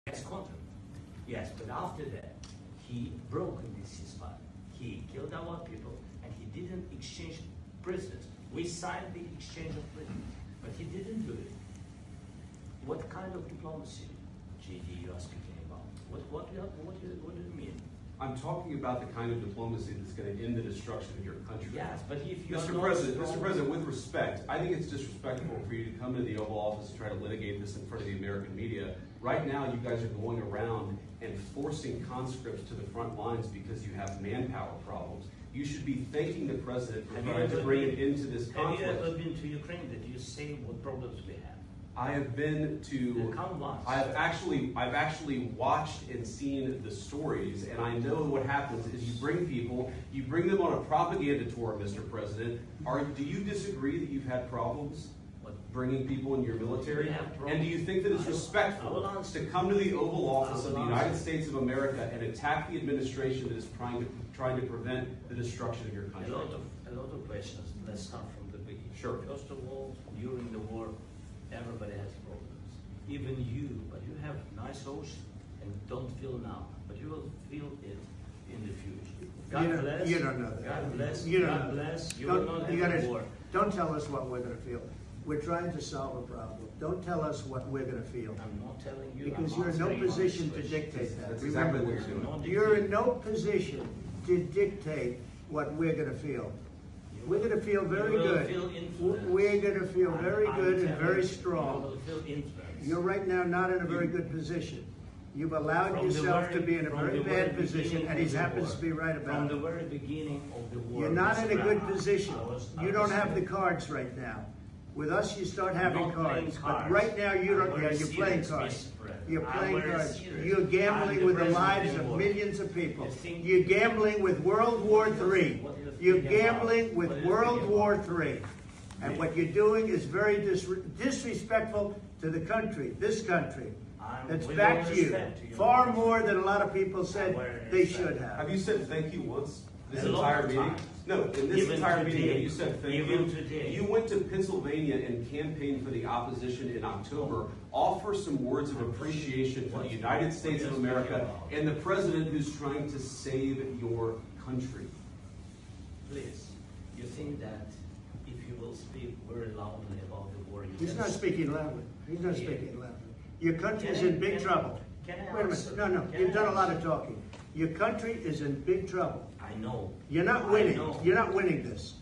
Yes, contact. Yes, but after that, he broke this ceasefire. He killed our people, and he didn't exchange prisoners. We signed the exchange of prisoners, but he didn't do it. What kind of diplomacy, JD, you are speaking about? What do you mean? I'm talking about the kind of diplomacy that's going to end the destruction of your country. Yes, but if you Mr. President, with respect, I think it's disrespectful for you to come to the Oval Office and try to litigate this in front of the American media. Right now, you guys are going around and forcing conscripts to the front lines because you have manpower problems. You should be thanking the President for trying to bring it into this conflict. Have you ever been to Ukraine? Did you say what problems we have? I have been to. I've actually watched and seen the stories, and I know what happens is you bring them on a propaganda tour, Mr. President. Do you disagree that you've had problems bringing people in your military? And do you think that it's respectful to come to the Oval Office of the United States of America and attack the administration that is trying to prevent the destruction of your country? A lot of questions. Let's start from the beginning. Sure. First of all, during the war, everybody has problems. Even you, but you have nice ocean and don't feel now, but you will feel it in the future. God bless. You don't know that. God bless. You don't God know bless. That. You will not have a war. Don't tell us what we're going to feel. We're trying to solve a problem. Don't tell us what we're going to feel. I'm not telling you. Because you're in no position to dictate that. That's exactly what you're doing. You're in no position to dictate what we're going to feel. We're going to feel very good. We're going to feel very good and very strong. You're right now not in a very good position. You've allowed yourself to be in a very bad position, and he happens to be right about it. From the very beginning of the war. You're not in a good position. You don't have the cards right now. With us, you start having cards. But right now, you don't. Yeah, you're playing cards. You're playing cards. You're gambling with the lives of millions of people. You're gambling with World War III. You're gambling with World War III. And what you're doing is very disrespectful to the country, this country, that's backed you far more than a lot of people said they should have. Have you said thank you once? This entire meeting? No, in this entire meeting, you said thank you. You went to Pennsylvania and campaigned for the opposition in October. Offer some words of appreciation for the United States of America and the president who's trying to save your country. Please, you think that if you will speak very loudly about the war, He's not speaking loudly. He's not speaking loudly. Your country is in big trouble. Wait a minute. No, you've done a lot of talking. Your country is in big trouble. I know. You're not winning. You're not winning this.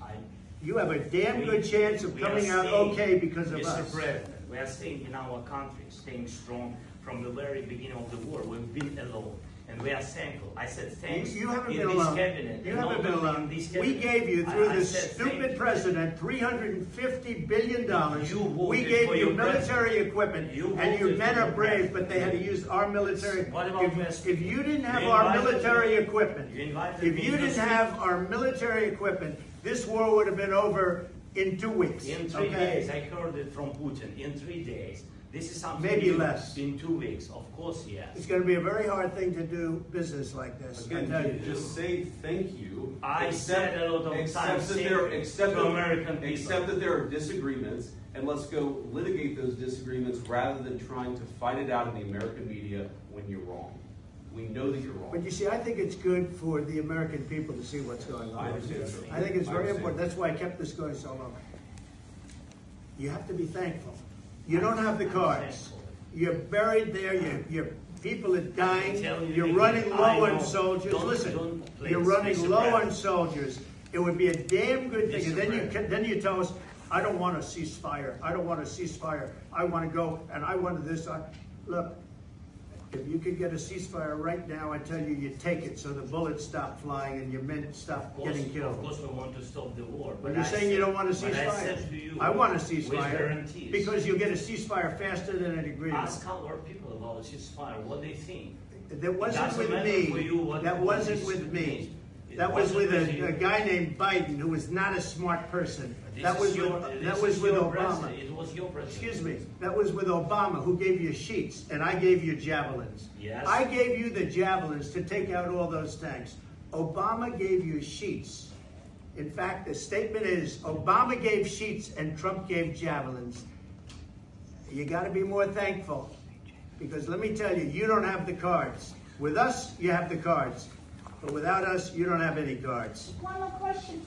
You have a damn good chance of coming out okay because of us. Mr. President, we are staying in our country, staying strong from the very beginning of the war. We've been alone. And we are thankful. I said thanks. You haven't been alone. You haven't been alone. We gave you, through this stupid president, $350 billion. We gave you military equipment, and your men are brave, but they had to use our military. If you didn't have our military equipment, this war would have been over in 2 weeks. In 3 days. I heard it from Putin. In 3 days. This is something maybe less. In 2 weeks, of course, yes. It's going to be a very hard thing to do business like this. Again, just say thank you. I said a lot of times to American people. Accept that there are disagreements, and let's go litigate those disagreements rather than trying to fight it out in the American media when you're wrong. We know that you're wrong. But you see, I think it's good for the American people to see what's going on. I understand, sir. I think it's very important. That's why I kept this going so long. You have to be thankful. You don't have the cards. You're buried there. Your people are dying. You're running low on soldiers. Listen, you're running low on soldiers. It would be a damn good thing. And then you tell us, I don't want a ceasefire. I don't want a ceasefire. I want to go and I want this. Look, if you could get a ceasefire right now, I tell you, you take it so the bullets stop flying and your men stop getting killed. Of course we want to stop the war. But you're saying you don't want a ceasefire. I want a ceasefire because you'll get a ceasefire faster than an agreement. Ask our people about a ceasefire, what they think. That wasn't with me. That wasn't with me. That was with a guy named Biden, who was not a smart person. That was with Obama. It was your president. Excuse me. That was with Obama, who gave you sheets, and I gave you javelins. Yes. I gave you the javelins to take out all those tanks. Obama gave you sheets. In fact, the statement is, Obama gave sheets and Trump gave javelins. You got to be more thankful. Because let me tell you, you don't have the cards. With us, you have the cards. But without us, you don't have any cards. One more question